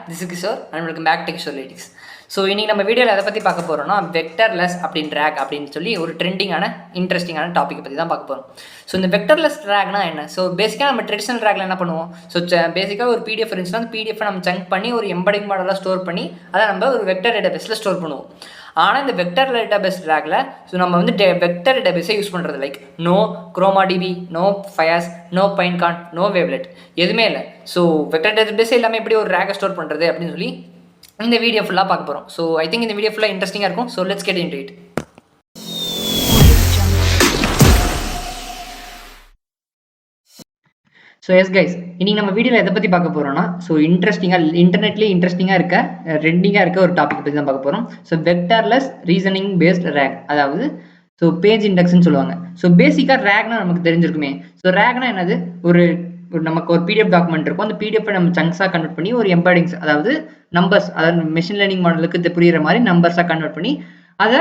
This is Kishore and welcome back to Kishore Lytics. So இன்றைக்கி நம்ம வீடியோவில் எதை பற்றி பார்க்க போகிறோம்னா வெக்டர்லெஸ் ட்ராக் அப்படின்னு சொல்லி ஒரு ட்ரெண்டிங்கான இன்ட்ரெஸ்டிங்கான டாப்பிக்கை பற்றி தான் பார்க்க போகிறோம். ஸோ இந்த வெக்டர்லெஸ் ட்ராக்னா என்ன? ஸோ பேசிக்காக நம்ம ட்ரெடிஷனல் ட்ராக்ல என்ன பண்ணுவோம்? ஸோ பேசிக்காக ஒரு பிடிஎஃப் இருந்துச்சுன்னா அந்த பிடிஎஃப் நம்ம சங்க் பண்ணி ஒரு எம்படிங் மாடலாக ஸ்டோர் பண்ணி அதை நம்ம ஒரு வெக்டர் டேட்டாபேஸில் ஸ்டோர் பண்ணுவோம். ஆனால் இந்த வெக்டர் டேட்டாபேஸ் ட்ராக்ல ஸோ நம்ம வந்து வெக்டர் டேட்டாபேஸை யூஸ் பண்ணுறது like no ChromaDB, no FAISS, no Pinecone, no Weaviate எதுவுமே இல்லை. ஸோ வெக்டர் டேட்டாபேஸ் எல்லாமே எப்படி ஒரு ட்ராகை ஸ்டோர் பண்ணுறது அப்படின்னு சொல்லி இந்த வீடியோ ஃபுல்லாக பார்க்க போகிறோம். ஸோ ஐ திங்க் இந்த வீடியோ ஃபுல்லாக இன்ட்ரெஸ்டிங்காக இருக்கும். So let's get into it. So yes guys, இன்றைக்கி நம்ம வீடியோவில் எதை பற்றி பார்க்க போகிறோம்னா ஸோ இன்டர்நெட்லேயே இன்ட்ரெஸ்டிங்காக இருக்க ஒரு டாபிக் பற்றி தான் பார்க்க போகிறோம். ஸோ வெக்டர்லெஸ் ரீசனிங் பேஸ்ட் ரேக், அதாவது ஸோ பேஜ் இண்டெக்ஸ்ன்னு சொல்லுவாங்க. ஸோ பேசிக்காக ரேக்னா நமக்கு தெரிஞ்சிருக்குமே. ஸோ ரேக்னா என்னது? நமக்கு ஒரு பிடிஎஃப் டாக்குமெண்ட் இருக்கும். அந்த பிடிஎஃப் நம்ம சங்க்ஸாக கன்வெர்ட் பண்ணி ஒரு எம்படிங்ஸ், அதாவது நம்பர்ஸ், அதாவது மெஷின் லேர்னிங் மாடலுக்கு புரியுற மாதிரி நம்பர்ஸாக கன்வெர்ட் பண்ணி அதை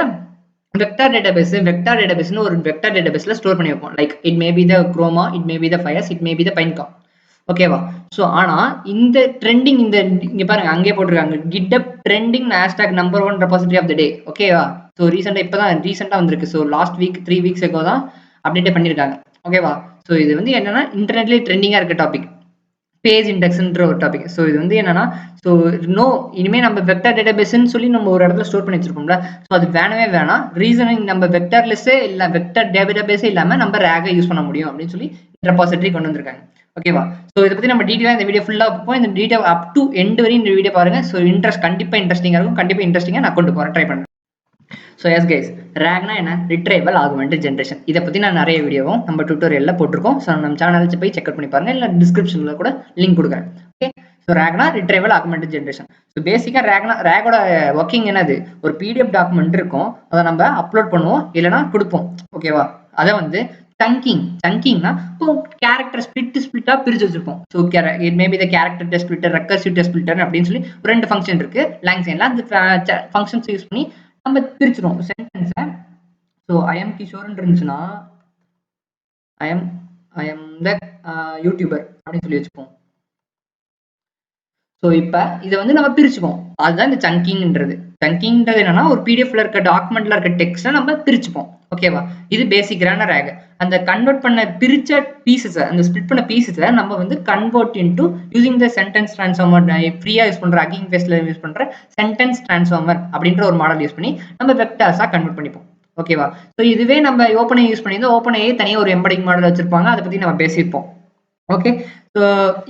வெக்டர் டேட்டாபேஸ்னு ஒரு வெக்டர் டேட்டாபேஸில் ஸ்டோர் பண்ணி வைப்போம். Like it may be the Chroma, it may be the FAISS, it may be the Pinecone. ஓகேவா? ஸோ ஆனால் இந்த ட்ரெண்டிங் இங்கே பாருங்க, அங்கே போட்டிருக்காங்க GitHub trending hashtag number 1 repository of the day. ஓகேவா? ஸோ ரீசெண்டாக வந்திருக்கு. So last week 3 weeks ago தான் அப்டேட்டே பண்ணியிருக்காங்க. ஓகேவா? ஸோ இது வந்து என்னன்னா இன்டர்நெட்லேயே ட்ரெண்டிங்காக இருக்க டாபிக், பேஜ் இண்டெக்ஸ்ன்ற ஒரு டாபிக். ஸோ இது வந்து என்னன்னா ஸோ இனிமேல் நம்ம வெக்டர் டேட்டாபேஸ்ன்னு சொல்லி நம்ம ஒரு இடத்துல ஸ்டோர் பண்ணி வச்சிருப்போம்ல. ஸோ அது வேணாம். ரீசனிங் நம்ம வெக்டர்லெஸ்ஸே இல்லை, வெக்டர் டேட்டாபேஸே இல்லாமல் நம்ம ரேகை யூஸ் பண்ண முடியும் அப்படின்னு சொல்லி ரெபாசிட்டரி கொண்டு வந்திருக்காங்க. ஓகேவா? ஸோ இதை பற்றி நம்ம டீட்டெயிலாக இந்த வீடியோ ஃபுல்லாக பார்ப்போம். இந்த டீட்டெயில் அப் டு எண்ட் வரையும் இந்த வீடியோ பாருங்க. ஸோ கண்டிப்பாக இன்ட்ரெஸ்டிங்காக இருக்கும். கண்டிப்பாக இன்ட்ரெஸ்டிங்காக நான் கொண்டு போகிறேன், ட்ரை பண்ணுறேன். ஸோ எஸ் கைஸ், ரேக்னா என்ன? Retrieval augmented generation. இதை பற்றி நான் நிறைய வீடியோவும் நம்ம டியூட்டோரியலில் போட்டிருக்கோம். ஸோ நம்ம சேனலில் போய் செக் அவுட் பண்ணி பாருங்க, இல்லை டிஸ்கிரிப்ஷனில் கூட லிங்க் கொடுக்குறேன். ஓகே, ஸோ ரேக்னா ரிட்ரைவல் ஆகுமெண்டட் ஜென்ரேஷன். ஸோ பேசிக்காக ரேகோட ஒர்க்கிங் என்னது? ஒரு பிடிஎஃப் டாக்குமெண்ட் இருக்கும், அதை நம்ம அப்லோட் பண்ணுவோம், இல்லைனா கொடுப்போம். ஓகேவா? அதை வந்து சங்கிங்னா இப்போ கேரக்டர் ஸ்பிளிட்டாக பிரிச்சு வச்சிருப்போம். So it maybe the character test splitter, recursive test splitter அப்படின்னு சொல்லி ஒரு 2 ஃபங்க்ஷன் இருக்கு லாங்குவேஜ்ல. அந்த ஃபங்க்ஷன்ஸ் யூஸ் பண்ணி நம்ம பிரிச்சிடும் சென்டென்ஸை. ஸோ ஐ எம் கிஷோர்ன்னு இருந்துச்சுன்னா ஐ எம் த யூடியூபர் அப்படின்னு சொல்லி வச்சுப்போம். ஸோ இப்போ இதை வந்து நம்ம பிரிச்சுப்போம். அதுதான் இந்த சங்கிங்ன்றது என்னன்னா ஒரு பிடிஎஃப்ல இருக்க டாக்குமெண்ட்ல இருக்க டெக்ஸ்ட்டை நம்ம பிரிச்சுப்போம். ஓகேவா? இது பேசிக்கான ரேக். அந்த கன்வெர்ட் பண்ண பிரிச்ச பீசஸை, அந்த ஸ்பிளிட் பண்ண பீசஸை நம்ம வந்து convert into using the sentence transformer. ஃப்ரீயா யூஸ் பண்ற அகிங் பேஸ்ல யூஸ் பண்ற சென்டென்ஸ் டிரான்ஸ்ஃபார்மர் அப்படின்ற ஒரு மாடல் யூஸ் பண்ணி நம்ம வெக்டர்ஸா கன்வெர்ட் பண்ணிப்போம். ஓகேவா? ஸோ இதுவே நம்ம ஓப்பனை யூஸ் பண்ணியிருந்தோம். ஓப்பனையே தனியாக ஒரு எம்படிங் மாடல் வச்சிருப்பாங்க, அதை பத்தி நம்ம பேசியிருப்போம். ஓகே, ஸோ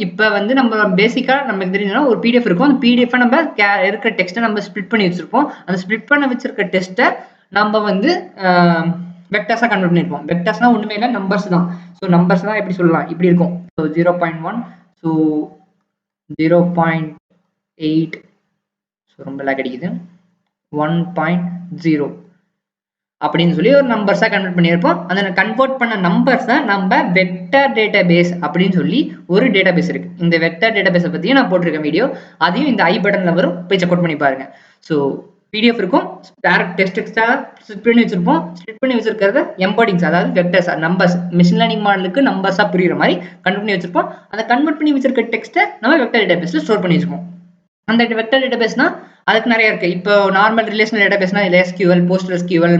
இப்போ வந்து நம்ம பேசிக்காக நமக்கு தெரியுதுன்னா ஒரு பிடிஎஃப் இருக்கும். அந்த பிடிஎஃப் நம்ம இருக்கிற டெக்ஸ்ட்டை நம்ம ஸ்பிளிட் பண்ணி வச்சிருப்போம். அந்த ஸ்பிளிட் பண்ண வச்சிருக்க டெஸ்ட்டை நம்ம வந்து வெக்டர்ஸாக கன்வெர்ட் பண்ணியிருப்போம். வெக்டர்ஸ்னா ஒன்றுமே இல்லை, நம்பர்ஸ் தான். ஸோ நம்பர்ஸ் தான் எப்படி சொல்லலாம், இப்படி இருக்கும். ஸோ 0.1, ஸோ 0.8, ஸோ ரொம்ப லேக் அடிக்குது, 1.0 அப்படின்னு சொல்லி ஒரு நம்பர்ஸாக கன்வெர்ட் பண்ணியிருப்போம். அந்த கன்வெர்ட் பண்ண நம்பர்ஸ் தான் நம்ம வெக்டர் டேட்டாபேஸ் அப்படின்னு சொல்லி ஒரு டேட்டாபேஸ் இருக்கு. இந்த வெக்டர் டேட்டாபேஸை பற்றியும் நான் போட்டிருக்கேன் வீடியோ, அதையும் இந்த ஐ பட்டன்ல வரும், போய் செக் அவுட் பண்ணி பாருங்க. ஸோ பிடிஎஃப் இருக்கும், டைரக்ட் டெக்ஸ்டா ஸ்பிளிட் பண்ணி வச்சிருப்போம். ஸ்பிளிட் பண்ணி வச்சிருக்கிறது எம்படிங்ஸ், அதாவது வெக்டர்ஸ், நம்பர்ஸ், மெஷின் லேர்னிங் மாடலுக்கு நம்பர்ஸா புரியுற மாதிரி கன்வெர்ட் பண்ணி வச்சிருப்போம். அந்த கன்வெர்ட் பண்ணி வச்சிருக்க டெக்ஸ்ட்டை நம்ம வெக்டர் டேட்டாபேஸ்ல ஸ்டோர் பண்ணி வச்சிருப்போம். அந்த வெக்டர் டேட்டாபேஸ்னா அதுக்கு நிறைய இருக்கு. இப்போ நார்மல் ரிலேஷனல் டேட்டாபேஸ்னா SQL, PostgreSQL,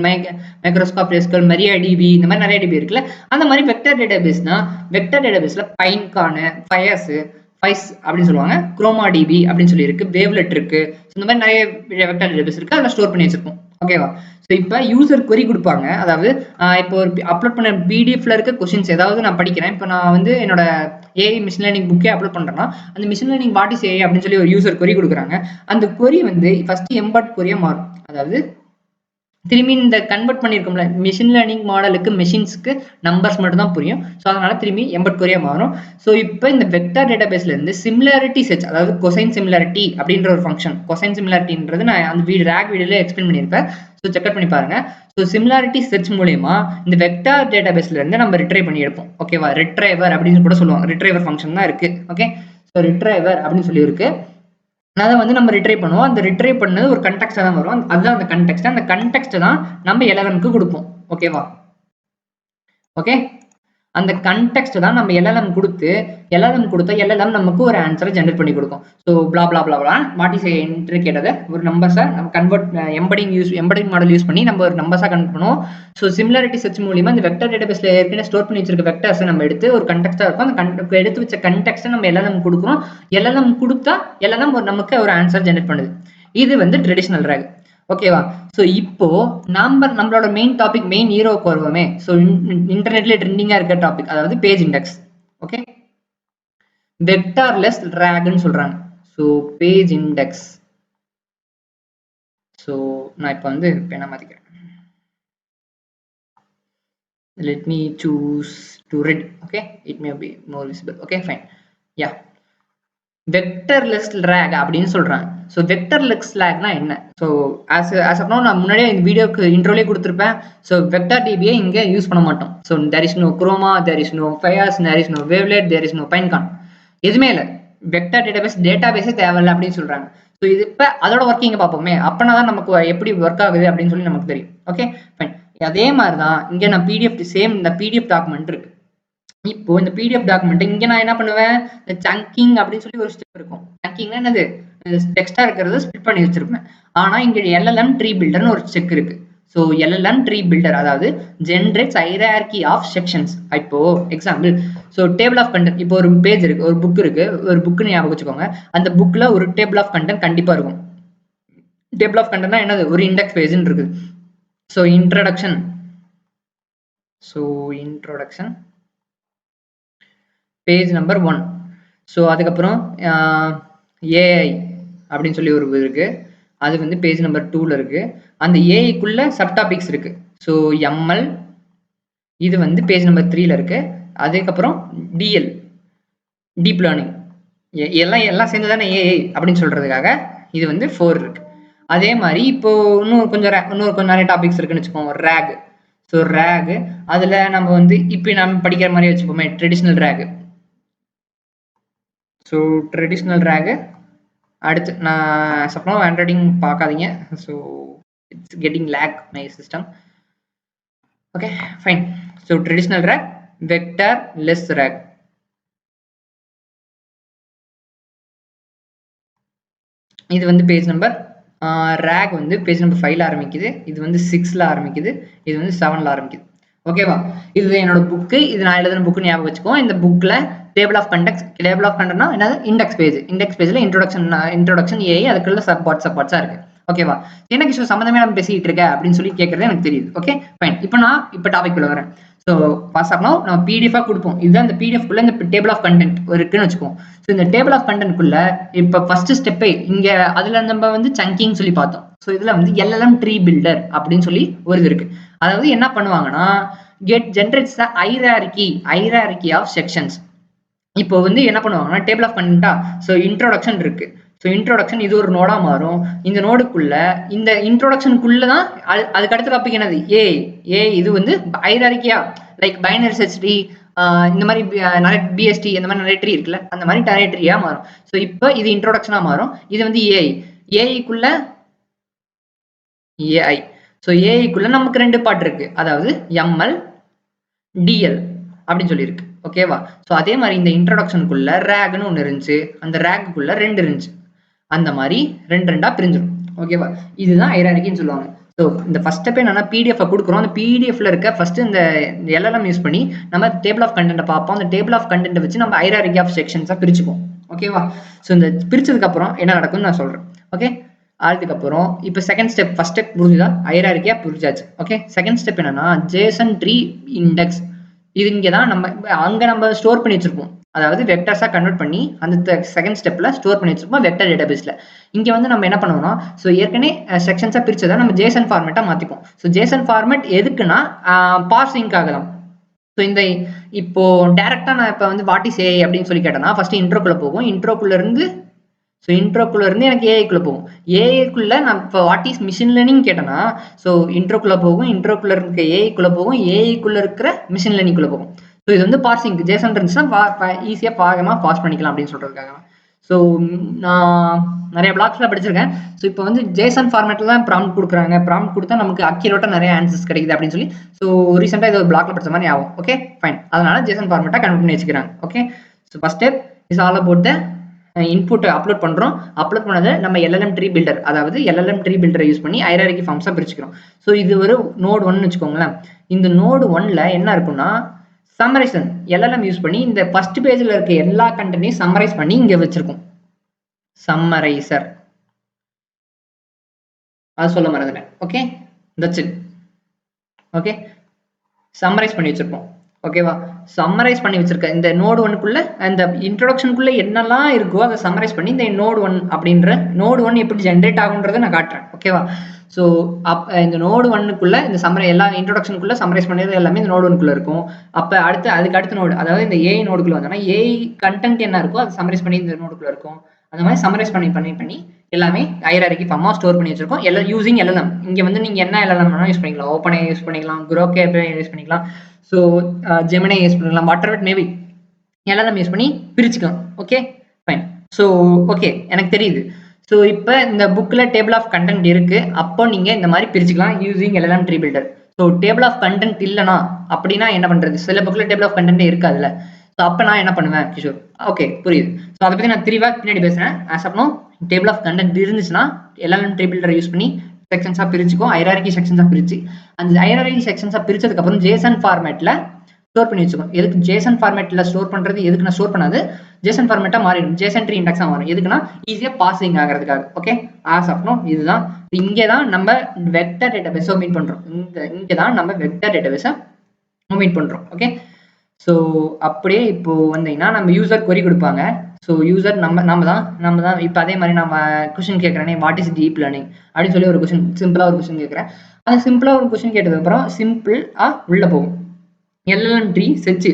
Microsoft SQL, MariaDB, இந்த மாதிரி நிறைய டிபி இருக்குல்ல. அந்த மாதிரி வெக்டர் டேட்டாபேஸ்னா வெக்டர் டேட்டாபேஸ்ல பைன்கான், ஃபயர்ஸ் அப்படின்னு சொல்லுவாங்க, குரோமாடிபி அப்படின்னு சொல்லி இருக்கு, வேவ்லெட் இருக்கு. இந்த மாதிரி நிறைய வெக்டர் டேட்டாபேஸ் இருக்கு, அதில் ஸ்டோர் பண்ணி வச்சிருப்போம். ஓகேவா? ஸோ இப்போ யூசர் கொரி கொடுப்பாங்க. அதாவது இப்போ ஒரு அப்லோட் பண்ண பிடிஎஃப்ல இருக்க கொஸ்டின்ஸ் ஏதாவது நான் படிக்கிறேன். இப்போ நான் வந்து என்னோட ஏஐ மிஷின் லேர்னிங் புக்கே அப்லோட் பண்றேன்னா அந்த machine learning what is AI அப்படின்னு சொல்லி ஒரு யூசர் கொரி கொடுக்குறாங்க. அந்த கொரி வந்து ஃபர்ஸ்ட் எம்பட் கொரியா மாறும். அதாவது திரும்பி இந்த கன்வெர்ட் பண்ணியிருக்கோம்ல மிஷின் லேர்னிங் மாடலுக்கு மெஷின்ஸ்க்கு நம்பர்ஸ் மட்டும் தான் புரியும். ஸோ அதனால திரும்பி எம்பட் கொரியா மாறும். ஸோ இப்போ இந்த வெக்டர் டேட்டாபேஸ்ல இருந்து சிமிலாரிட்டி செர்ச், அதாவது கொசைன் சிமிலாரிட்டி அப்படின்ற ஒரு ஃபங்க்ஷன், கொசைன் சிமிலாரிட்டின்றது நான் அந்த ரேக் வீடியோல எக்ஸ்பிளைன் பண்ணியிருப்பேன். ஸோ செக் அவுட் பண்ணி பாருங்க. ஸோ சிமிலாரிட்டி சர்ச் மூலமா இந்த வெக்டர் டேட்டாபேஸ்ல இருந்து நம்ம ரிட்ரைவ் பண்ணி எடுப்போம். ஓகேவா? ரிட்ரைவர் அப்படின்னு கூட சொல்லுவாங்க, ரிட்ரைவர் ஃபங்க்ஷன் தான் இருக்கு. ஓகே, ஸோ ரிட்ரைவர் அப்படின்னு சொல்லி இருக்கு. அதை வந்து நம்ம ரிட்ரைவ் பண்ணுவோம். அந்த ரிட்ரைவ் பண்ணது ஒரு கண்டெக்ஸ்டா தான் வரும். அதுதான் அந்த கண்டெக்ஸ்ட். அந்த கண்டெக்ஸ்ட் தான் நம்ம LLMக்கு கொடுப்போம். ஓகேவா? ஓகே, அந்த கண்டெக்ஸ்ட் தான் நம்ம எல்எல்எம் கொடுத்தா எல்எல்எம் நமக்கு ஒரு ஆன்சரை ஜெனரேட் பண்ணி கொடுக்கும். So blah blah blah blah what is என்று கேட்டதை ஒரு நம்பர்ஸை நம்ம கன்வெர்ட் எம்படிங் மாடல் யூஸ் பண்ணி நம்ம ஒரு நம்பர்ஸாக கன்வெர்ட் பண்ணுவோம். ஸோ சிமிலாரிட்டி சர்ச் மூலியமா இந்த வெக்டர் டேட்டாபேஸ்ல ஏற்கனவே ஸ்டோர் பண்ணி வச்சிருக்க வெக்டர்ஸை நம்ம எடுத்து ஒரு கண்டெக்ஸ்டா இருக்கும், அந்த எடுத்து வச்ச கண்டெக்ஸ்ட்டை நம்ம எல்எல்எம் கொடுக்குறோம். எல்எல்எம் கொடுத்தா எல்எல்எம் நமக்கு ஒரு ஆன்சர் ஜெனரேட் பண்ணுது. இது வந்து ட்ரெடிஷனல் ரேக். ஓகேவா? ஸோ இப்போ நம்மளோட மெயின் ஹீரோக்கு வருவோமே. ஸோ இன்டர்நெட்ல ட்ரெண்டிங்கா இருக்க டாபிக், அதாவது பேஜ் இண்டெக்ஸ். ஓகே, வெக்டார்லெஸ் ரேக்னு சொல்றாங்க. So page index. ஸோ நான் இப்போ வந்து பேனா மாத்திக்கிறேன். Let me choose to read. Okay, it may be more visible. Okay, fine. Yeah, vectorless RAG அப்படின்னு சொல்றாங்க. ஸோ வெக்டர்லெஸ் ரேக்னா என்ன? ஸோ ஆஸ் ஆஃப் நோ நான் முன்னாடியே இந்த வீடியோக்கு இன்ட்ரோலே கொடுத்துருப்பேன். ஸோ வெக்டர் டிபியை இங்கே யூஸ் பண்ண மாட்டோம். So there is no Chroma, there is no FAISS, there is no Weaviate, there is no Pinecone, எதுவுமே இல்லை. வெக்டர் டேட்டாபேஸே தேவையில்லை அப்படின்னு சொல்றாங்க. ஸோ இது இப்போ அதோட ஒர்க்கிங்கை பார்ப்போமே, அப்பனா தான் நமக்கு எப்படி ஒர்க் ஆகுது அப்படின்னு சொல்லி நமக்கு தெரியும். Okay, fine. அதே மாதிரி தான் இங்கே நான் இந்த பிடிஎஃப் டாக்குமெண்ட் இருக்கு. இப்போ இந்த பிடிஎஃப் டாக்குமெண்ட் இங்க நான் என்ன பண்ணுவேன், இந்த சங்கிங் அப்படின்னு சொல்லி ஒரு ஸ்டெப் இருக்கும். சங்கிங்னா என்னது? டெக்ஸ்டா இருக்கிறத ஸ்பிளிட் பண்ணி வச்சிருப்பேன். ஆனா இங்க எல்எல்எம் ட்ரீ பில்டர்னு ஒரு செக் இருக்கு. ஸோ எல்எல்எம் ட்ரீ பில்டர் அதாவது ஜென்ரேட்ஸ் ஹைரார்கி ஆஃப் செக்ஷன்ஸ். இப்போ example, so table of content, இப்போ ஒரு பேஜ் இருக்கு, ஒரு புக் இருக்கு, ஒரு புக்னு ஞாபகம் வச்சுக்கோங்க. அந்த புக்ல ஒரு டேபிள் ஆஃப் கண்டென்ட் கண்டிப்பா இருக்கும். டேபிள் ஆஃப் கண்டென்ட்னா என்னது? ஒரு இண்டெக்ஸ் பேஜ்னு இருக்குது. So introduction page number 1. So அதுக்கப்புறம் ஏஐ அப்படின்னு சொல்லி ஒரு இருக்கு, அது வந்து பேஜ் நம்பர் 2ல இருக்கு. அந்த ஏஐக்குள்ள சப்டாபிக்ஸ் இருக்கு. ஸோ எம்எல் இது வந்து பேஜ் நம்பர் 3ல இருக்கு. அதுக்கப்புறம் டிஎல், டீப் லேர்னிங், எல்லாம் சேர்ந்து தானே ஏஐ அப்படின்னு சொல்றதுக்காக இது வந்து 4 இருக்கு. அதே மாதிரி இப்போ இன்னும் கொஞ்சம் நிறைய டாபிக்ஸ் இருக்குன்னு வச்சுக்கோங்க. ரேக். ஸோ ரேக் அதுல நம்ம வந்து இப்போ நம்ம படிக்கிற மாதிரி வச்சுப்போமே, traditional RAG. So traditional RAG அடுத்து நான் சப்னோ ஹேண்ட் ரைட்டிங் பார்க்காதீங்க. So it's getting lag my system. Okay, fine. So traditional RAG, vector less RAG. இது வந்து பேஜ் நம்பர் ரேக் வந்து பேஜ் நம்பர் 5ல ஆரம்பிக்குது, இது வந்து 6ல ஆரம்பிக்குது, இது வந்து 7ல ஆரம்பிக்குது. ஓகேவா? இது என்னோட புக்கு, இது நான் எழுதுன புக்கு ஞாபகம் வச்சுக்கோ. இந்த புக்ல டேபிள் ஆஃப் கண்டென்ட்னா என்னது? இண்டெக்ஸ் பேஜ்ல இன்ட்ரோடக்ஷன் ஏஐ, அதுக்குள்ள சப்பார்ட்ஸா இருக்கு. ஓகேவா? எனக்கு இஷ்யூ சம்மந்தமே நம்ம பேசிட்டு இருக்க அப்படின்னு சொல்லி கேட்கறது எனக்கு தெரியுது. Okay, fine. இப்போ டாபிக் குள்ள வரேன். ஸோ ஃபர்ஸ்ட் ஆஃப் நம்ம பிடிஎஃபா கொடுப்போம். இதுதான் இந்த பிடிஎஃப் குள்ள இந்த டேபிள் ஆஃப் கண்டென்ட் இருக்குன்னு வச்சுக்கோம். ஸோ இந்த டேபிள் ஆஃப் கண்டென்ட் குள்ள இப்போ ஃபர்ஸ்ட் ஸ்டெப்பே இங்க அதுல நம்ம வந்து சங்கிங் சொல்லி பார்த்தோம். ஸோ இதுல வந்து எல்எல்எம் ட்ரீ பில்டர் அப்படின்னு சொல்லி ஒரு இது இருக்கு. அதாவது என்ன பண்ணுவாங்கன்னா, generates the hierarchy of sections. இப்போ வந்து என்ன பண்ணுவாங்கன்னா, டேபிள் ஆஃப் கண்டென்ட்டா, ஸோ இன்ட்ரோடக்ஷன் இருக்கு. ஸோ இன்ட்ரோடக்ஷன் இது ஒரு நோடா மாறும். இந்த நோடுக்குள்ள இந்த இன்ட்ரோடக்ஷனுக்குள்ள தான் அதுக்கு அடுத்த டாபிக் என்னது? ஏ இது வந்து ஹைரார்கியா, லைக் பைனரி சர்ச் ட்ரீ, இந்த மாதிரி நிறைய பிஎஸ்டி, இந்த மாதிரி நிறைய ட்ரீ இருக்குல்ல, அந்த மாதிரி நிறைய ட்ரீயா மாறும். ஸோ இப்போ இது இன்ட்ரோடக்ஷனா மாறும். இது வந்து ஏஐக்குள்ள ஏஐ. ஸோ ஏஐக்குள்ள நமக்கு 2 பார்ட் இருக்கு, அதாவது எம்எல், டிஎல் அப்படின்னு சொல்லியிருக்கு. ஓகேவா? ஸோ அதே மாதிரி இந்த இன்ட்ரோடக்ஷனுக்குள்ள ரேக்னு ஒன்று இருந்துச்சு, அந்த ரேக்குக்குள்ள 2 இருந்துச்சு. அந்த மாதிரி 2 பிரிஞ்சிடும். ஓகேவா? இதுதான் ஹைரார்கின்னு சொல்லுவாங்க. ஸோ இந்த ஃபர்ஸ்ட் ஸ்டெப் என்னன்னா, பிடிஎஃப் கொடுக்குறோம். அந்த பிடிஎஃப்ல இருக்க ஃபர்ஸ்ட் இந்த எல்எல்எம் யூஸ் பண்ணி நம்ம டேபிள் ஆஃப் கண்டென்ட் பார்ப்போம். அந்த டேபிள் ஆஃப் கண்டென்ட் வச்சு நம்ம ஹைரார்கி ஆஃப் செக்ஷன்ஸா பிரிச்சுப்போம். ஓகேவா? ஸோ இந்த பிரிச்சதுக்கு அப்புறம் என்ன நடக்கும்னு நான் சொல்றேன். ஓகே, அதுக்கப்புறம் இப்போ செகண்ட் ஸ்டெப், ஃபர்ஸ்ட் ஸ்டெப் புரிஞ்சுதா? ஹைரார்கியா புரிஞ்சாச்சு. ஓகே, செகண்ட் ஸ்டெப் என்னன்னா, ஜேசன் ட்ரீ இண்டெக்ஸ். இது இங்கே தான் நம்ம ஸ்டோர் பண்ணி வச்சிருப்போம். அதாவது வெக்டர்ஸா கன்வெர்ட் பண்ணி அந்த செகண்ட் ஸ்டெப்ல ஸ்டோர் பண்ணி வச்சிருப்போம் வெக்டர் டேட்டாபேஸ்ல. இங்க வந்து நம்ம என்ன பண்ணுவோம்னா, ஸோ ஏற்கனவே செக்ஷன்ஸா பிரிச்சதை நம்ம ஜேசன் ஃபார்மேட்டா மாத்திப்போம். ஸோ ஜேசன் ஃபார்மேட் எதுக்குன்னா பார்சிங்காக தான். ஸோ இந்த இப்போ டைரக்டா நான் இப்போ வந்து வாட் இஸ் ஏஐ அப்படின்னு சொல்லி கேட்டேன்னா, ஃபர்ஸ்ட் இன்ட்ரோக்குள்ள போகும். இன்ட்ரோக்குள்ள இருந்து எனக்கு ஏஐக்குள்ள போகும். ஏஐக்குள்ள நான் இப்போ வாட் இஸ் மிஷின் லேர்னிங் கேட்டேன்னா, ஸோ இன்ட்ரோக்குள்ள போகும். இன்ட்ரோக்குள்ள இருக்க ஏஐக்குள்ள போகும். ஏஐக்குள்ள இருக்கிற மிஷின் லேர்னிங்குள்ள போகும். ஸோ இது வந்து பார்சிங். ஜேசன் இருந்துச்சுன்னா ஈஸியாக பாஸ் பண்ணிக்கலாம் அப்படின்னு சொல்றதுக்காக. ஸோ நான் நிறைய பிளாக்ஸ்லாம் படிச்சிருக்கேன். ஸோ இப்போ வந்து ஜேசன் ஃபார்மேட்டில் தான் ப்ராம்ப்ட் கொடுக்குறாங்க. ப்ராம்ப்ட் கொடுத்தா நமக்கு அக்யூரேட்டாக நிறைய ஆன்சர்ஸ் கிடைக்குது அப்படின்னு சொல்லி ஸோ ரீசெண்டாக இது ஒரு பிளாக்ல படிச்ச மாதிரி ஆகும். Okay fine. அதனால ஜேசன் ஃபார்மேட்டாக கன்வெர்ட் பண்ணி வச்சுக்கிறாங்க. Okay so first step is all about the input upload பண்ணுறோம். அப்லோட் பண்ணதை நம்ம எல்எல்எம் ட்ரீ பில்டர், அதாவது எல்எல்எம் ட்ரீ பில்டரை யூஸ் பண்ணி ஹைரார்கி ஃபார்ம்ஸாக பிரிச்சுக்கிறோம். ஸோ இது ஒரு நோட் 1 வச்சுக்கோங்களேன். இந்த நோடு 1ல என்ன இருக்குன்னா சம்மரைசன் எல்எல்எம் யூஸ் பண்ணி இந்த ஃபர்ஸ்ட் பேஜில் இருக்க எல்லா கண்டென்ட்டையும் சம்மரைஸ் பண்ணி இங்கே வச்சிருக்கோம். சம்மரைசர் அது சொல்ல மறந்துட்டேன். Okay that's it. Okay summarise பண்ணி வச்சிருப்போம். ஓகேவா சம்மரைஸ் பண்ணி வச்சிருக்க இந்த நோடு 1க்குள்ள அந்த இன்ட்ரோடக்ஷனுக்குள்ள என்னெல்லாம் இருக்கோ அதை சம்மரைஸ் பண்ணி இந்த நோடு 1 அப்படின்ற நோடு 1 எப்படி ஜென்ரேட் ஆகுன்றதை நான் காட்டுறேன். ஓகேவா ஸோ இந்த நோடு 1க்குள்ள இந்த சம்மரை எல்லா இன்ட்ரோடக்ஷனுக்குள்ள சம்மரைஸ் பண்ணது எல்லாமே இந்த நோடு 1க்குள்ள இருக்கும். அப்போ அதுக்கு அடுத்த நோடு, அதாவது இந்த ஏஐ நோடுக்குள்ள வந்தோம்னா ஏஐ கண்டென்ட் என்ன இருக்கோ அதை சம்மரைஸ் பண்ணி இந்த நோடுக்குள்ள இருக்கும். அந்த மாதிரி சம்மரைஸ் பண்ணி எல்லாமே ஹைரார்கி ஃபார்மா ஸ்டோர் பண்ணி வச்சிருக்கோம். எல்லாம் யூசிங் எல்எல்எம். இங்க வந்து நீங்க என்ன எல்எல்எம் வேணாலும் யூஸ் பண்ணிக்கலாம். ஓப்பன் ஏஐ யூஸ் பண்ணிக்கலாம், குரோக் ஏஐ யூஸ் பண்ணிக்கலாம், ஸோ ஜெமினி யூஸ் பண்ணிக்கலாம், வாட்டர் மேபி எல்எல்எம் யூஸ் பண்ணி பிரிச்சுக்கலாம். Okay fine. ஸோ ஓகே எனக்கு தெரியுது. ஸோ இப்போ இந்த புக்கில் டேபிள் ஆஃப் கண்டென்ட் இருக்கு. அப்போ நீங்க இந்த மாதிரி பிரிச்சுக்கலாம் using LLM tree builder. So table of content இல்லைனா அப்படின்னா என்ன பண்றது? சில புக்கில் டேபிள் ஆஃப் கண்டென்ட் இருக்காதுல்ல. ஸோ அப்போ நான் என்ன பண்ணுவேன் கிஷோர்? ஓகே புரியுது. ஸோ அதை பற்றி நான் 3 வாக் பின்னாடி பேசுகிறேன். As of no table of content இருந்துச்சுன்னா எல்எல்எம் ட்ரீ பில்டரை யூஸ் பண்ணி செக்ஷன்ஸாக பிரிச்சுக்கும், ஹைரார்கி செக்ஷன்ஸாக பிரிச்சு அந்த ஹைரார்கி செக்ஷன்ஸாக பிரிச்சதுக்கப்புறம் ஜேசன் ஃபார்மேட்டில் ஸ்டோர் பண்ணி வச்சுக்கோம். எதுக்கு ஜேசன் ஃபார்மேட்டில் ஸ்டோர் பண்ணுறது? எதுக்கு நான் ஸ்டோர் பண்ணாது ஜேசன் ஃபார்மேட்டாக மாறிடும், ஜேசன் ட்ரீ இண்டெக்ஸாக மாறும். எதுக்குன்னா ஈஸியாக பாசிங் ஆகிறதுக்காக. ஓகே ஆஸ் ஆஃப் நோ இதுதான். இங்கே தான் நம்ம வெக்டர் டேட்டாபேஸை ஒமிட் பண்ணுறோம். இங்கே தான் நம்ம வெக்டர் டேட்டாபேஸை ஒமிட் பண்ணுறோம். ஓகே ஸோ அப்படியே இப்போ வந்தீங்கன்னா நம்ம யூசர் கொரி கொடுப்பாங்க. ஸோ யூசர் நம்ம தான் இப்போ அதே மாதிரி நம்ம கொஸ்டின் கேட்குறேனே வாட் இஸ் டீப் லேர்னிங் அப்படின்னு சொல்லி ஒரு கொஸ்டின் சிம்பிளாக ஒரு கொஸ்டின் கேட்குறேன். அந்த சிம்பிளாக ஒரு கொஸ்டின் கேட்டதுக்கப்புறம் உள்ளே போகும் எல்எல்எம் ட்ரீ செர்ச்.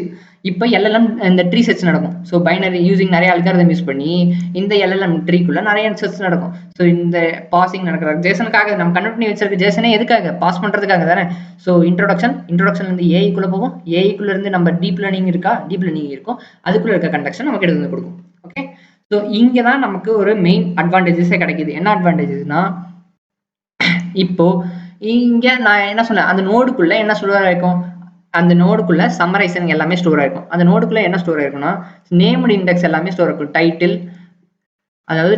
இப்போ எல்எல்எம் இந்த ட்ரீ செர்ச் நடக்கும். ஸோ பைனரி யூசிங் நிறைய அல்காரிதம் யூஸ் பண்ணி இந்த எல்எல்எம் ட்ரீக்குள்ள நிறைய செர்ச் நடக்கும். ஸோ இந்த பாசிங் நடக்கிறாங்க ஜேசனுக்காக நம்ம கன்வெர்ட் பண்ணி வச்சிருக்க ஜேசனே எதுக்காக? பாஸ் பண்ணுறதுக்காக தானே. ஸோ இன்ட்ரோடக்ஷன்லேருந்து ஏஐக்குள்ளே போகும். ஏஐக்குள்ள இருந்து நம்ம டீப் லேர்னிங் இருக்கும், அதுக்குள்ள இருக்க கண்டக்ஷன் நமக்கு எடுத்து வந்து கொடுக்கும். ஓகே ஸோ இங்கே தான் நமக்கு ஒரு மெயின் அட்வான்டேஜஸே கிடைக்குது. என்ன அட்வான்டேஜஸ்னா இப்போ இங்கே நான் என்ன சொன்னேன், அந்த நோடுக்குள்ள என்ன ஸ்டோர் ஆயிருக்கும்? அந்த நோடுக்குள்ள சம்மரைசன் எல்லாமே ஸ்டோர் ஆயிருக்கும். அந்த நோடுக்குள்ள என்ன ஸ்டோர் ஆயிருக்கும்னா நேம்டு இண்டெக்ஸ் எல்லாமே ஸ்டோர் இருக்கும். டைட்டில், அதாவது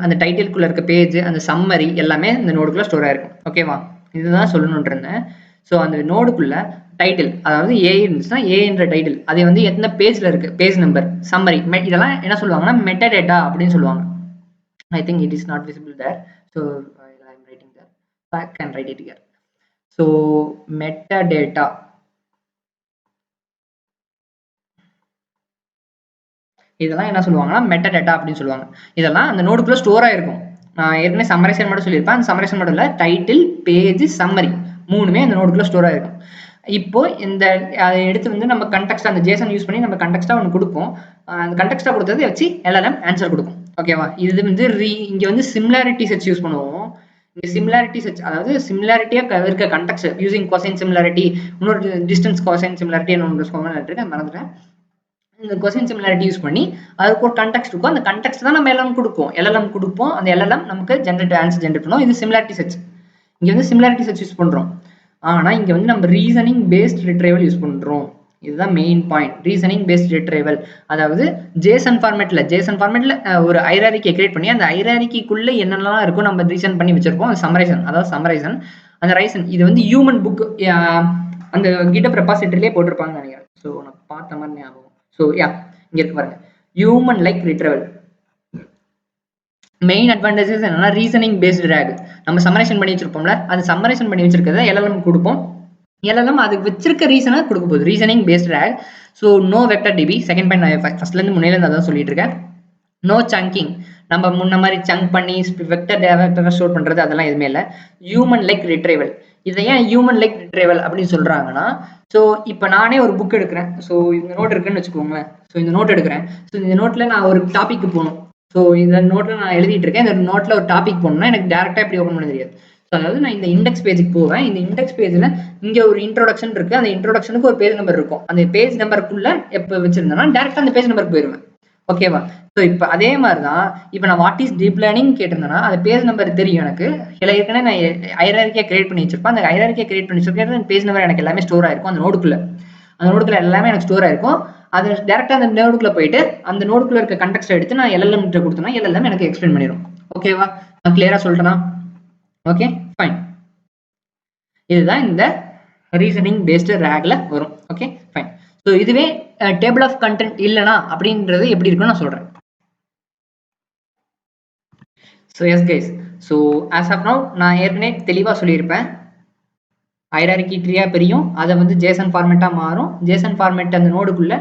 அந்த டைட்டிலுக்குள்ள இருக்க பேஜ், அந்த சம்மரி எல்லாமே இந்த நோடுக்குள்ள ஸ்டோர் ஆயிருக்கும். ஓகேவா இதுதான் சொல்லணும்னு இருந்தேன். ஸோ அந்த நோடுக்குள்ள டைட்டில், அதாவது ஏ இருந்துச்சுன்னா ஏன்ற டைட்டில், அது வந்து எத்தனை பேஜ்ல இருக்கு, பேஜ் நம்பர், சம்மரி, இதெல்லாம் என்ன சொல்லுவாங்கன்னா மெட்டா டேட்டா அப்படின்னு சொல்லுவாங்க. I think it is not visible there. So I am writing there, I can write it here. So metadata, இதெல்லாம் என்ன சொல்லுவாங்கன்னா மெட்டாடேட்டா அப்படின்னு சொல்லுவாங்க. இதெல்லாம் அந்த நோடுக்குள்ள ஸ்டோர் ஆயிருக்கும். நான் ஏற்கனவே சம்மரைசன் மட்டும் சொல்லியிருப்பேன். அந்த சம்மரைசன் மட்டும் இல்லை, டைட்டில், பேஜ், சம்மரி மூணுமே அந்த நோடுக்குள்ள ஸ்டோர் ஆயிருக்கும். இப்போ இந்த அதை எடுத்து வந்து நம்ம கண்டெக்ஸ்டா அந்த ஜேசன் யூஸ் பண்ணி நம்ம கண்டெக்ஸ்டா ஒன்று கொடுப்போம். அந்த கண்டெக்ஸ்டா கொடுத்ததை வச்சு எல்எல்எம் ஆன்சர் கொடுக்கும். ஓகேவா இது வந்து இங்க வந்து சிமிலாரிட்டி செர்ச் யூஸ் பண்ணுவோம். இங்க சிமிலாரிட்டி செர்ச், அதாவது சிமிலாரிட்டியா இருக்க கண்டெக்ஸ்ட் யூசிங் கொசைன் சிமிலாரிட்டி, இன்னொரு டிஸ்டன்ஸ் கொசைன் சிமிலாரிட்டி என்ன மறந்துட்டேன். இந்த கொஸ்டின் சிமிலாரிட்டி யூஸ் பண்ணி அதுக்கு ஒரு கண்டெக்ஸ்ட் இருக்கும். அந்த கண்டெக்ஸ்ட் தான் நம்ம எல்எல்எம் கொடுப்போம். அந்த எல்எல்எம் நமக்கு ஆன்சர் ஜென்ரேட் பண்ணும். இது சிமிலாரிட்டி செர்ச். இங்க வந்து சிமிலாரிட்டி செர்ச் யூஸ் பண்றோம். ஆனா இங்க வந்து நம்ம ரீசனிங் பேஸ்ட் ரிட்ரைவல் யூஸ் பண்றோம். இதுதான் main point. Reasoning based retrieval, அதாவது ஜேசன் ஃபார்மேட்ல ஒரு ஹைரார்கி கிரியேட் பண்ணி அந்த ஹைரார்கிக்குள்ள என்னெல்லாம் இருக்கும் நம்ம ரீசன் பண்ணி வச்சிருப்போம். அந்த சம்மரைசன் அந்த ரைசன் இது வந்து ஹியூமன் புக் அந்த கிட்டப் ரெபாசிட்டரியிலே போட்டிருப்பாங்கன்னு நினைக்கிறேன். ஸோ நான் பார்த்த மாதிரி ஞாபகம். ஸோ இங்க இருக்கு பாருங்க, human like retrieval. Main advantages என்னன்னா ரீசனிங் பேஸ்டு ரேக். நம்ம சம்மரைசன் பண்ணி வச்சிருப்போம்ல, அது சம்மரைசன் பண்ணி வச்சிருக்கிறத எல்எல்எம் கொடுப்போம். எல்எல்எம் அதுக்கு வச்சிருக்க ரீசனை கொடுக்க போகுது. Reasoning based RAG. So no vector DB. Second point நான் ஃபர்ஸ்ட்லேருந்து முன்னிலேருந்து அதான் சொல்லிட்டு இருக்கேன். நோ சங்கிங், நம்ம முன்ன மாதிரி சங்க் பண்ணி வெக்டர் ஸ்டோர் பண்றது அதெல்லாம் எதுவுமே இல்லை. Human like retrieval. இதை ஏன் ஹியூமன் லைக் ரிட்ரைவல் அப்படின்னு சொல்றாங்கன்னா, ஸோ இப்போ நானே ஒரு புக் எடுக்கிறேன். ஸோ இந்த நோட் இருக்குன்னு வச்சுக்கோங்களேன். ஸோ இந்த நோட் எடுக்கிறேன். ஸோ இந்த நோட்டில் நான் ஒரு டாபிக் போகணும். ஸோ இந்த நோட்டில் நான் எழுதிட்டு இருக்கேன். இந்த நோட்டில் ஒரு டாபிக் போகணும்னா எனக்கு டேரெக்டாக எப்படி ஓப்பன் பண்ண தெரியாது. ஸோ அதாவது நான் இந்த இண்டெக்ஸ் பேஜுக்கு போவேன். இந்த இண்டெக்ஸ் பேஜில் இங்கே ஒரு இன்ட்ரோடக்ஷன் இருக்கு. அந்த இன்ட்ரோடக்ஷனுக்கு ஒரு பேஜ் நம்பர் இருக்கும். அந்த பேஜ் நம்பருக்குள்ள எப்போ வச்சிருந்தேன்னா டேரெக்டாக அந்த பேஜ் நம்பருக்கு போயிடுவேன். ஓகேவா? ஸோ இப்போ அதே மாதிரி தான் இப்போ நான் வாட் இஸ் டீப் லேர்னிங் கேட்டிருந்தேன்னா அது பேஜ் நம்பர் தெரியும் எனக்கு. இல்லை ஏற்கனவே நான் ஹைரார்க்கியா கிரியேட் பண்ணி வச்சிருப்பேன். அந்த ஹைரார்க்கியா கிரியேட் பண்ணி வச்சிருக்கேன் பேஜ் நம்பர் எனக்கு எல்லாமே ஸ்டோர் ஆயிருக்கும் அந்த நோடுக்குள்ள. அந்த நோடுக்குள்ள எல்லாமே எனக்கு ஸ்டோர் ஆயிருக்கும். அது டேரெக்டாக அந்த நோடுக்குள்ள போயிட்டு அந்த நோடுக்குள்ள இருக்க கண்டெக்ஸ்ட் எடுத்து நான் LLM கிட்ட கொடுத்தேன்னா LLM எனக்கு எக்ஸ்பிளைன் பண்ணிடும். ஓகேவா? நான் கிளியரா சொல்லிட்டேனா? Okay fine. இதுதான் இந்த ரீசனிங் பேஸ்டு ரேக்ல வரும். Okay fine. ஸோ இதுவே டேபிள் ஆஃப் கண்டென்ட் இல்லைனா அப்படின்றது எப்படி இருக்குன்னு நான் சொல்றேன். So yes guys, so as of now நான் ஏற்கனவே தெளிவாக சொல்லியிருப்பேன். ஹைரார்கி ட்ரீயாக பிரியும், அதை வந்து ஜேசன் ஃபார்மேட்டாக மாறும். ஜேசன் ஃபார்மேட் அந்த நோடுக்குள்ள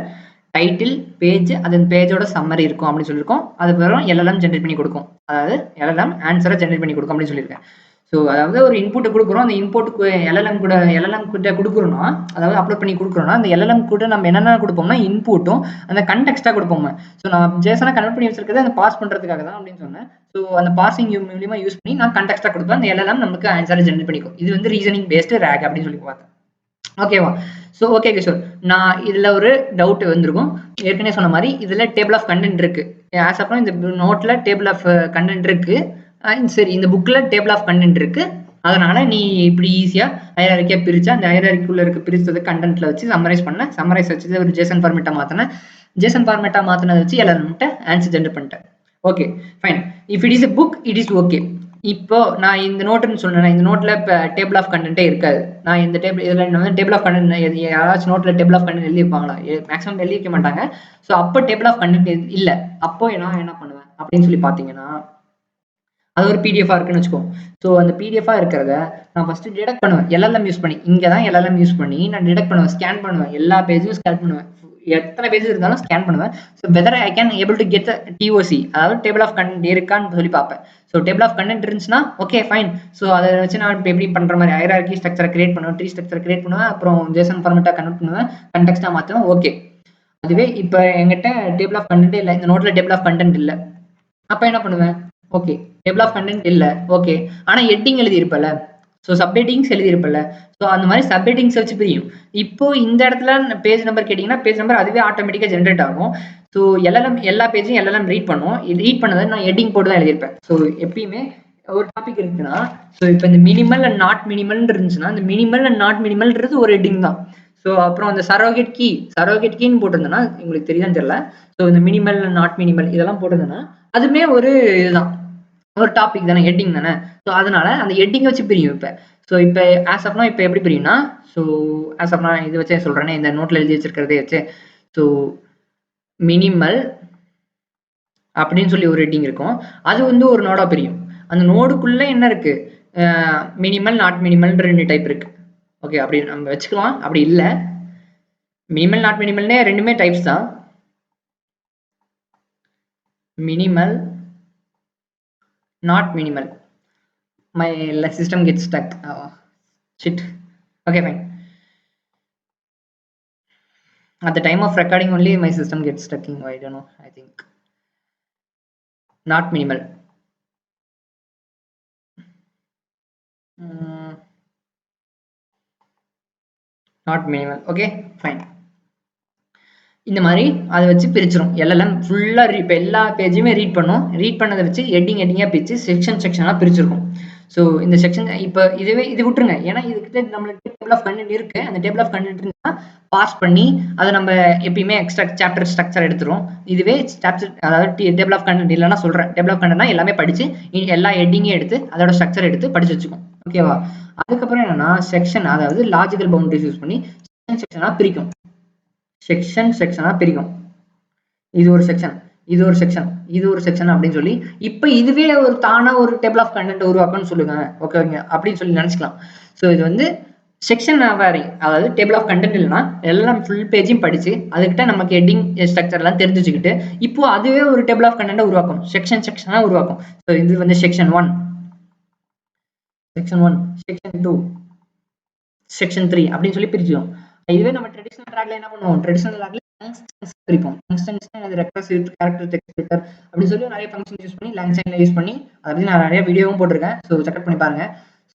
டைட்டில் பேஜ் அந்த பேஜோட சம்மரி இருக்கும் அப்படின்னு சொல்லியிருக்கோம். அது பிறகு LLM ஜென்ரேட் பண்ணி கொடுக்கும். அதாவது LLM ஆன்சரை ஜென்ரேட் பண்ணி கொடுக்கும் அப்படின்னு சொல்லியிருக்கேன். ஸோ அதாவது ஒரு இன்புட்டை கொடுக்குறோம். அந்த இன்புட்டுக்கு LLM கிட்ட கொடுக்குறோம்னா, அதாவது அப்லோட் பண்ணி கொடுக்குறோம்னா அந்த LLM கூட நம்ம என்னென்ன கொடுப்போம்னா இன்புட்டும் அந்த கண்டெக்ஸ்டாக கொடுப்போம். ஸோ நான் ஜேசனை கன்வெர்ட் பண்ணி வச்சிருக்கிறது அந்த பாஸ் பண்ணுறதுக்காக தான் அப்படின்னு சொன்னேன். ஸோ அந்த பாசிங் மூலியமா யூஸ் பண்ணி நான் கண்டெக்ஸ்டாக கொடுப்பேன். அந்த LLM நமக்கு ஆன்சரை ஜென்ரேட் பண்ணிக்கும். இது வந்து ரீசனிங் பேஸ்டு ரேக் அப்படின்னு சொல்லி பார்த்தேன். ஓகேவா? ஸோ ஓகே கிஷோர், நான் இதில் ஒரு டவுட் வந்திருக்கும். ஏற்கனவே சொன்ன மாதிரி இதில் டேபிள் ஆஃப் கண்டென்ட் இருக்கு. ஆஸ் அப்புறம் இந்த நோட்டில் டேபிள் ஆஃப் கண்டென்ட் இருக்கு. சரி, இந்த புக்கில் டேபிள் ஆஃப் கண்டென்ட் இருக்கு. அதனால நீ இப்படி ஈஸியாக ஹைரார்க்கியாக பிரிச்சா அந்த ஹைரார்க்கிக்குள்ள இருக்க பிரிச்சது கண்டென்ட்ல வச்சு சம்மரைஸ் வச்சு ஒரு ஜேசன் ஃபார்மேட்டா மாற்றினேன். ஜேசன் ஃபார்மேட்டா மாற்றினதை வச்சு LLM ஆன்சர் ஜென்ரேட் பண்ணிட்டேன். Okay fine. If it is a book it is okay. இப்போ நான் இந்த நோட்டுன்னு சொன்னேன், இந்த நோட்ல இப்போ டேபிள் ஆஃப் கண்டென்ட்டே இருக்காது. நான் இந்த இதில் வந்து டேபிள் ஆஃப் கண்டென்ட் யாராச்சும் நோட்டில் டேபிள் ஆஃப் கண்டென்ட் எழுதியிருப்பாங்களா? மேக்ஸிமம் எழுதி வைக்க மாட்டாங்க. ஸோ அப்போ டேபிள் ஆஃப் கண்டென்ட் இல்லை. அப்போ நான் என்ன பண்ணுவேன் அப்படின்னு சொல்லி பார்த்தீங்கன்னா, அது ஒரு பிடிஎஃபாக இருக்குன்னு வச்சுக்கோங்க. ஸோ அந்த பிடிஎஃபாக இருக்கிறத நான் ஃபஸ்ட்டு டிடெக்ட் பண்ணுவேன். LLM யூஸ் பண்ணி இங்கே தான் LLM யூஸ் பண்ணி நான் டிடெக்ட் பண்ணுவேன், ஸ்கேன் பண்ணுவேன். எல்லா பேஜும் ஸ்கேன் பண்ணுவேன். எத்தனை பேஜ் இருந்தாலும் ஸ்கேன் பண்ணுவேன். So whether I can able to get TOC, அதாவது டேபிள் ஆஃப் கண்டென்ட் இருக்கான்னு சொல்லி பார்ப்பேன். ஸோ டேபிள் ஆஃப் கண்டென்ட் இருந்துச்சுன்னா ஓகே ஃபைன். ஸோ அதை வச்சு நான் இப்போ எப்படி பண்ணுற மாதிரி ஹைரார்கி ஸ்ட்ரக்சரை கிரியேட் பண்ணுவேன், ட்ரீ ஸ்ட்ரக்சரை கிரியேட் பண்ணுவேன், அப்புறம் ஜேசன் ஃபார்மேட்டாக கன்வெர்ட் பண்ணுவேன், கண்டெக்ஸ்டாக மாற்றுவேன். ஓகே, அதுவே இப்போ என்கிட்ட டேபிள் ஆஃப் கண்டென்ட் இல்லை, இந்த நோட்டில் டேபிள் ஆஃப் கண்டென்ட் இல்லை. அப்போ என்ன பண்ணுவேன்? ஓகே, டேபிள் ஆஃப் கண்டென்ட் இல்லை, ஓகே, ஆனால் ஹெட்டிங் எழுதியிருப்பல, ஸோ சப்ஹெட்டிங்ஸ் எழுதியிருப்பல, ஸோ அந்த மாதிரி சப்ஹெட்டிங்ஸ் வச்சு பிரியும். இப்போ இந்த இடத்துல பேஜ் நம்பர் கேட்டிங்கன்னா பேஜ் நம்பர் அதுவே ஆட்டோமேட்டிக்காக ஜென்ரேட் ஆகும். ஸோ எல்லா பேஜையும் LLM ரீட் பண்ணும். ரீட் பண்ணதை நான் ஹெட்டிங் போட்டு தான் எழுதியிருப்பேன். ஸோ எப்பயுமே ஒரு டாபிக் இருக்குன்னா, ஸோ இப்போ இந்த மினிமல் அண்ட் நாட் மினிமல் இருந்துச்சுன்னா இந்த மினிமல் அண்ட் நாட் மினிமல்ன்றது ஒரு ஹெட்டிங் தான். ஸோ அப்புறம் அந்த சரோகேட் கீன்னு போட்டிருந்தேன்னா உங்களுக்கு தெரியுதான்னு தெரியல. ஸோ இந்த மினிமல் நாட் மினிமல் இதெல்லாம் போட்டிருந்தேன்னா அதுவுமே ஒரு இதுதான், ஒரு டாபிக் தானே, ஹெட்டிங் தானே. ஸோ அதனால அந்த ஹெட்டிங்கை வச்சு பிரியும். இப்போ ஸோ இப்போ ஆஸ் ஆஃப்னா இப்போ எப்படி பிரியும்னா, ஸோ ஆஸ் ஆஃப்னா இது வச்சே சொல்கிறேனே, இந்த நோட்டில் எழுதி வச்சிருக்கிறதே வச்சு, ஸோ மினிமல் அப்படின்னு சொல்லி ஒரு ஹெட்டிங் இருக்கும். அது வந்து ஒரு நோடா பிரியும். அந்த நோடுக்குள்ளே என்ன இருக்கு, மினிமல் நாட் மினிமல் 2 டைப் இருக்கு. ஓகே, அப்படி நம்ம வச்சுக்கலாம். அப்படி இல்லை, மினிமல் நாட் மினிமல்னே ரெண்டுமே டைப்ஸ் தான். minimal not minimal. My system gets stuck. Oh, shit. Okay, fine. At the time of recording only my system gets stuck. I don't know, I think not minimal. Not minimal. Okay, fine. இந்த மாதிரி அதை வச்சு பிரிச்சிடும். LLM ஃபுல்லாக இப்போ எல்லா பேஜையுமே read பண்ணும். Read பண்ணதை வச்சு ஹெட்டிங்காக பிரித்து செக்ஷனாக பிரிச்சிருக்கும். ஸோ இந்த செக்ஷன் இப்போ இது விட்டுருங்க, ஏன்னா இதுக்கிட்ட நம்மளுக்கு டேபிள் ஆஃப் கண்டென்ட் இருக்கு. அந்த டேபிள் ஆஃப் கண்டென்ட் இருந்தா பாஸ் பண்ணி அதை நம்ம எப்பயுமே எக்ஸ்ட்ரா சாப்டர் ஸ்ட்ரக்சர் எடுத்துரும். இதுவே சாப்டர் அதாவது டேபிள் ஆஃப் கண்டென்ட் இல்லைன்னா சொல்றேன், டேபிள் ஆஃப் கண்டென்ட்னா எல்லாமே படிச்சு எல்லா ஹெட்டிங்கையும் எடுத்து அதோட ஸ்ட்ரக்சர் எடுத்து படிச்சு வச்சுக்கும். ஓகேவா? அதுக்கப்புறம் என்னன்னா செக்ஷன், அதாவது லாஜிக்கல் பவுண்டரிஸ் யூஸ் பண்ணி செக்ஷனாக பிரிக்கும். செக்ஷனா பிரிக்கும். இது ஒரு செக்ஷன், இது ஒரு செக்ஷன், இது ஒரு செக்ஷன் அப்படின்னு சொல்லி இப்போ இதுவே ஒரு தானா ஒரு டேபிள் ஆஃப் கண்டென்ட் உருவாக்கும்னு சொல்லுங்க. ஓகேங்க அப்படின்னு சொல்லி நினைச்சுக்கலாம். ஸோ இது வந்து செக்ஷன் வேரிங், அதாவது டேபிள் ஆஃப் கண்டென்ட் இல்லைன்னா எல்லாம் ஃபுல் பேஜையும் படிச்சு அதுக்கிட்ட நமக்கு ஹெட்டிங் ஸ்ட்ரக்சர் எல்லாம் தெரிஞ்சுக்கிட்டு இப்போ அதுவே ஒரு டேபிள் ஆஃப் கண்டென்ட் உருவாக்கும், செக்ஷனா உருவாக்கும். ஸோ இது வந்து செக்ஷன் 1, செக்ஷன் 2, செக்ஷன் 3 அப்படின்னு சொல்லி பிரிச்சிடும். இதுவே நம்ம ட்ரெடிஷனல் ட்ராக்ல என்ன பண்ணுவோம், ட்ரெடிஷனல் ட்ராக்ல பிரிப்போம். ரெக்கர்சிவ் கேரக்டர் டெக்ஸ்ட் ஃபில்டர் அப்படின்னு சொல்லி நிறைய ஃபங்க்ஷன் யூஸ் பண்ணி லாங்சைன்ல யூஸ் பண்ணி அதை பத்தி நான் நிறைய வீடியோவும் போட்டிருக்கேன். ஸோ செக் பண்ணி பாருங்க.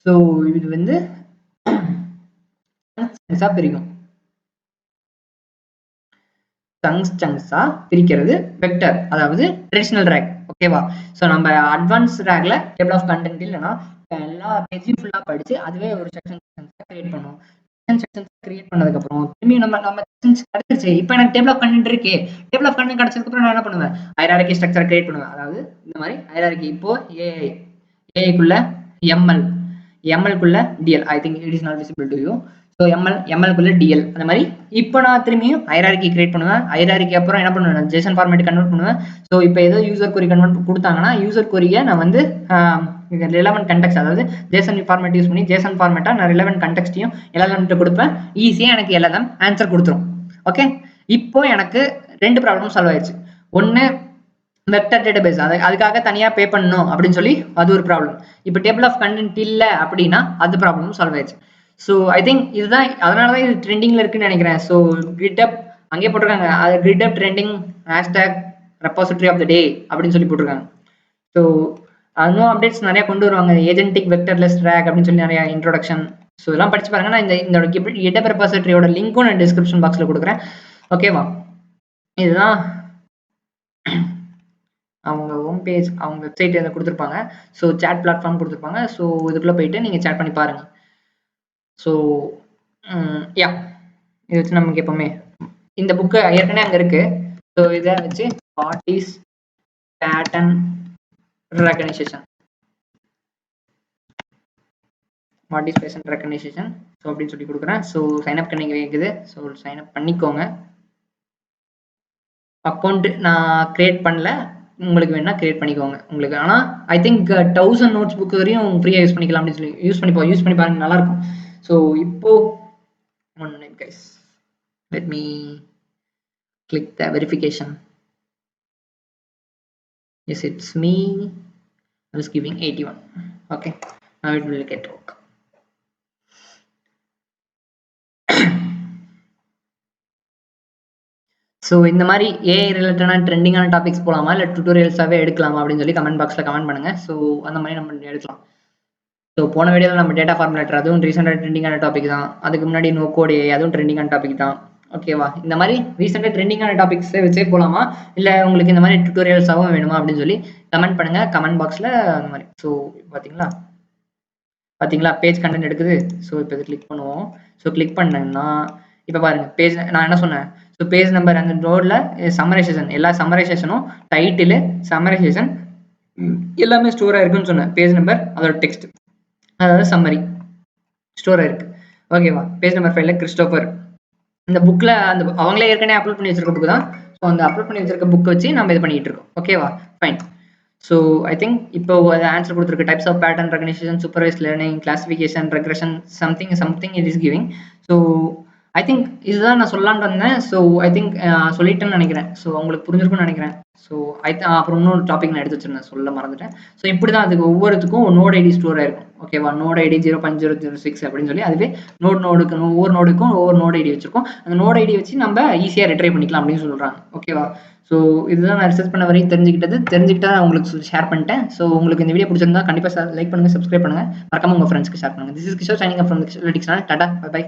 ஸோ இது வந்து பிரிக்கும். சங்ஸா பிரிக்கிறது வெக்டர், அதாவது ட்ரெடிஷனல் ரேக். ஓகேவா? ஸோ நம்ம அட்வான்ஸ் ரேக்ல டேபிள் ஆஃப் கண்டென்ட் இல்லைன்னா எல்லா பேஜையும் ஃபுல்லாக படிச்சு அதுவே ஒரு செக்ஷன் கிரியேட் பண்ணும். செக்ஷன்ஸ் கிரியேட் பண்ணதுக்கப்புறம் திரும்பி நம்ம செக்ஷன்ஸ் கிடைச்சிருச்சு. இப்போ எனக்கு டேபிள் ஆஃப் கண்டென்ட் இருக்கு. டேபிள் ஆஃப் கண்டென்ட் கிடைச்சதுக்கப்புறம் நான் என்ன பண்ணுவேன்? ஹைரார்கி ஸ்ட்ரக்சர் கிரியேட் பண்ணுவேன். அதாவது இந்த மாதிரி ஹைரார்கி இப்போ ஏஐக்குள்ள எம்எல், எம்எல்குள்ள DL. I think it is not visible to you. So எம்எல்குள்ள டிஎல். அந்த மாதிரி இப்போ நான் திரும்பியும் ஹைரார்கி கிரியேட் பண்ணுவேன். ஹைரார்கி அப்புறம் என்ன பண்ணுவேன்? ஜேசன் ஃபார்மேட் கன்வெர்ட் பண்ணுவேன். ஸோ இப்போ ஏதோ யூசர் கொரி கன்வெர்ட் கொடுத்தாங்கன்னா யூசர் கொரியை நான் வந்து ரிலவென்ட் கண்டெக்ஸ்ட், அதாவது ஜேசன் ஃபார்மேட் யூஸ் பண்ணி ஜேசன் ஃபார்மேட்டா நான் ரிலவென்ட் கண்டெக்ஸ்டையும் எல்எல்எம் கொடுப்பேன். ஈஸியாக எனக்கு எல்எல்எம் ஆன்சர் கொடுத்துரும். ஓகே, இப்போ எனக்கு 2 ப்ராப்ளம் சால்வ் ஆயிடுச்சு. ஒன்று வெக்டர் டேட்டாபேஸ், அதுக்காக தனியாக பே பண்ணணும் அப்படின்னு சொல்லி அது ஒரு ப்ராப்ளம். இப்போ டேபிள் ஆஃப் கண்டென்ட் இல்லை அப்படின்னா அது ப்ராப்ளமும் சால்வ் ஆயிடுச்சு. ஸோ ஐ திங்க் இதுதான், அதனால தான் இது ட்ரெண்டிங்கில் இருக்குன்னு நினைக்கிறேன். ஸோ கிட்டப் அங்கேயே போட்டிருக்காங்க, அது GitHub trending hashtag repository of the day அப்படின்னு சொல்லி போட்டிருக்காங்க. ஸோ இன்னும் அப்டேட்ஸ் நிறைய கொண்டு வருவாங்க. ஏஜென்டிக் வெக்டர்லெஸ் ரேக் அப்படின்னு சொல்லி நிறைய இன்ட்ரோடக்ஷன். ஸோ இதெல்லாம் படிச்சு பாருங்க. நான் இந்த கிட்டப் ரெபாசிட்டரியோட லிங்க்கும் நான் டிஸ்கிரிப்ஷன் பாக்ஸில் கொடுக்குறேன். ஓகேவா? இதுதான் அவங்க ஹோம் பேஜ், அவங்க வெப்சைட் இதை கொடுத்துருப்பாங்க. ஸோ சேட் பிளாட்ஃபார்ம் கொடுத்துருப்பாங்க. ஸோ இதுக்குள்ளே போயிட்டு நீங்கள் சேட் பண்ணி பாருங்கள். ஸோ யா, இதை வச்சு நமக்கு எப்பவுமே இந்த புக்கு ஏற்கனவே அங்கே இருக்கு. ஸோ இதை வச்சு what is pattern recognition, what is pattern recognition so அப்படின்னு சொல்லி கொடுக்குறேன். ஸோ சைன்அப் பண்ணிக்க வைக்குது. ஸோ சைன்அப் பண்ணிக்கோங்க. அக்கௌண்ட் நான் கிரியேட் பண்ணல, உங்களுக்கு வேணா கிரியேட் பண்ணிக்கோங்க உங்களுக்கு. ஆனால் ஐ திங்க் 1000 நோட்ஸ் புக் வரையும் ஃப்ரீயாக யூஸ் பண்ணிக்கலாம் அப்படின்னு சொல்லி யூஸ் பண்ணி பாருங்க, நல்லா இருக்கும். ஸோ இப்போ one minute guys, let me click the verification. Yes, it's me. I was giving 81. Okay, now it will get work. So இந்த மாதிரி ஏஐ ரிலேட்டடான ட்ரெண்டிங்கான டாபிக்ஸ் போகலாமா இல்லை டுட்டோரியல்ஸாகவே எடுக்கலாமா அப்படின்னு சொல்லி கமெண்ட் பாக்ஸில் கமெண்ட் பண்ணுங்கள். ஸோ அந்த மாதிரி நம்ம எடுக்கலாம். ஸோ போன வீடியோவில் நம்ம டேட்டா ஃபார்முலேட்டர், அதுவும் ரீசெண்டாக ட்ரெண்டிங்கான டாபிக் தான். அதுக்கு முன்னாடி நோ கோட் ஏஐ, அதுவும் ட்ரெண்டிங்கான டாபிக் தான். ஓகேவா? இந்த மாதிரி ரீசெண்டாக ட்ரெண்டிங்கான டாபிக்ஸே வச்சே போகலாமா இல்லை உங்களுக்கு இந்த மாதிரி டுட்டோரியல்ஸாகவும் வேணுமா அப்படின்னு சொல்லி கமெண்ட் பண்ணுங்கள் கமெண்ட் பாக்ஸில். அந்த மாதிரி ஸோ பார்த்தீங்களா பேஜ் கண்டென்ட் எடுக்குது. ஸோ இப்போ இது கிளிக் பண்ணுவோம். ஸோ கிளிக் பண்ணேன்னா இப்போ பாருங்கள் பேஜ், நான் என்ன சொன்னேன்? ஸோ பேஜ் நம்பர் அந்த ரோடில் சம்மரைசேஷன், எல்லா சம்மரைசேஷனும் டைட்டிலு சம்மரைசேஷன் எல்லாமே ஸ்டோர் ஆயிருக்குன்னு சொன்னேன். பேஜ் நம்பர் அதோட டெக்ஸ்ட், அதாவது சம்மரி ஸ்டோர் ஆயிருக்கு. ஓகேவா? பேஜ் நம்பர் 5ல கிறிஸ்டோபர், இந்த புக்கில் அந்த அவங்களே ஏற்கனவே அப்லோட் பண்ணி வச்சிருக்க புக்கு தான். ஸோ அந்த அப்லோட் பண்ணி வச்சிருக்க புக்கை வச்சு நம்ம இது பண்ணிட்டு இருக்கோம். ஓகேவா? ஃபைன். ஸோ ஐ திங்க் இப்போ அது ஆன்சர் கொடுத்துருக்கு. Types of pattern recognition, supervise learning, classification, regression, something it is giving. So I think இதுதான் நான் சொல்லலான்னு வந்தேன். ஸோ ஐ திங்க் சொல்லிட்டேன்னு நினைக்கிறேன். ஸோ உங்களுக்கு புரிஞ்சிருக்கும்னு நினைக்கிறேன். ஸோ அப்புறம் இன்னொரு டாபிக் நான் எடுத்து வச்சிருந்தேன், சொல்ல மறந்துட்டேன். ஸோ இப்படி தான் அதுக்கு ஒவ்வொருத்துக்கும் நோட் ஐடி ஸ்டோர் ஆயிருக்கும். ஓகேவா? நோட் ஐடி 0.006 அப்படின்னு சொல்லி அதுவே நோடுக்கு ஒவ்வொரு நோடுக்கும் ஒவ்வொரு நோட் ஐடி வச்சிருக்கோம். அந்த நோட் ஐடி வச்சு நம்ம ஈஸியாக ரிட்ரைவ் பண்ணிக்கலாம் அப்படின்னு சொல்கிறாங்க. ஓகேவா? ஸோ இதுதான் நான் ரிசர்ச் பண்ண வரைக்கும் தெரிஞ்சுக்கிட்டா உங்களுக்கு ஷேர் பண்ணிட்டேன். ஸோ உங்களுக்கு இந்த வீடியோ பிடிச்சிருந்தா கண்டிப்பாக லைக் பண்ணுங்கள், சப்ஸ்கிரைப் பண்ணுங்கள், மறக்காம உங்கள் ஃப்ரெண்ட்ஸ்க்கு ஷேர் பண்ணுங்கள். This is Kishore signing up from the Kishore Lytics channel. Tata, bye by.